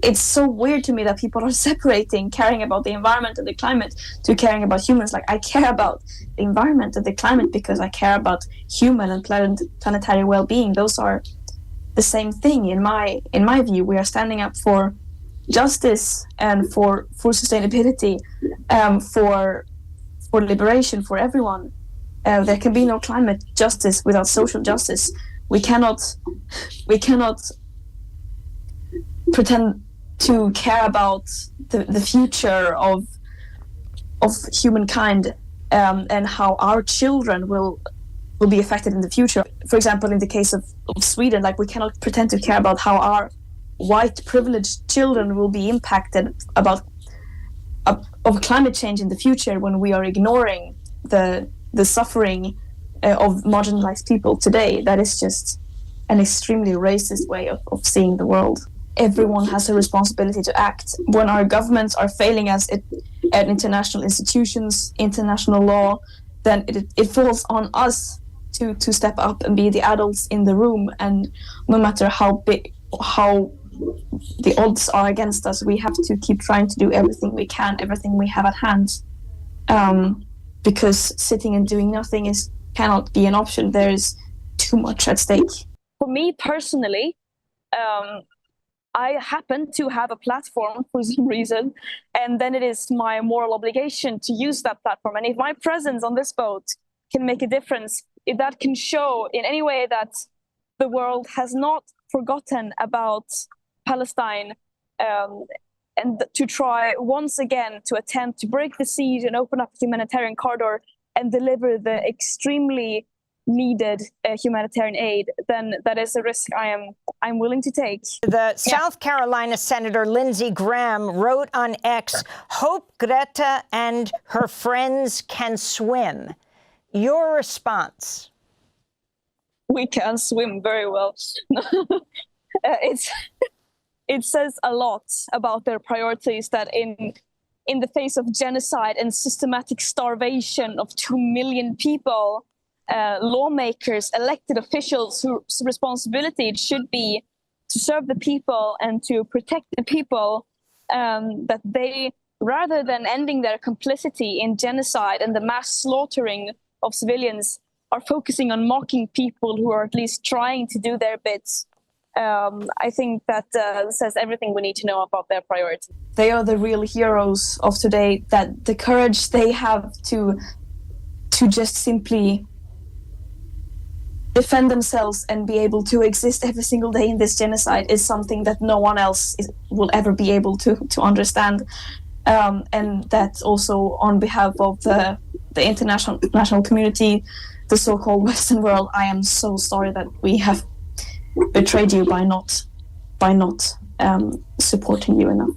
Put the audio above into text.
it's so weird to me that people are separating caring about the environment and the climate to caring about humans. Like, I care about the environment and the climate because I care about human and planetary well-being. Those are the same thing in my view. We are standing up for justice and for sustainability, for liberation for everyone. There can be no climate justice without social justice. We cannot pretend to care about the future of humankind, and how our children will be affected in the future. For example, in the case of Sweden, like, we cannot pretend to care about how our white privileged children will be impacted of climate change in the future when we are ignoring the suffering of marginalized people today. That is just an extremely racist way of seeing the world. Everyone has a responsibility to act. When our governments are failing us at international institutions, international law, then it falls on us to step up and be the adults in the room. And no matter how the odds are against us, we have to keep trying to do everything we can, everything we have at hand, because sitting and doing nothing cannot be an option. There is too much at stake. For me personally, I happen to have a platform for some reason, and then it is my moral obligation to use that platform. And if my presence on this boat can make a difference, if that can show in any way that the world has not forgotten about Palestine, and to try once again to attempt to break the siege and open up a humanitarian corridor and deliver the extremely needed humanitarian aid, then that is a risk I'm willing to take. The South Carolina Senator Lindsey Graham wrote on X, "Hope Greta and her friends can swim." Your response? We can swim very well. It says a lot about their priorities that in the face of genocide and systematic starvation of 2 million people, lawmakers, elected officials whose responsibility it should be to serve the people and to protect the people, that they, rather than ending their complicity in genocide and the mass slaughtering of civilians, are focusing on mocking people who are at least trying to do their bits. I think that says everything we need to know about their priorities. They are the real heroes of today, that the courage they have to just simply defend themselves and be able to exist every single day in this genocide is something that no one else will ever be able to understand. And that also, on behalf of the international community, the so-called Western world, I am so sorry that we have betrayed you by not supporting you enough.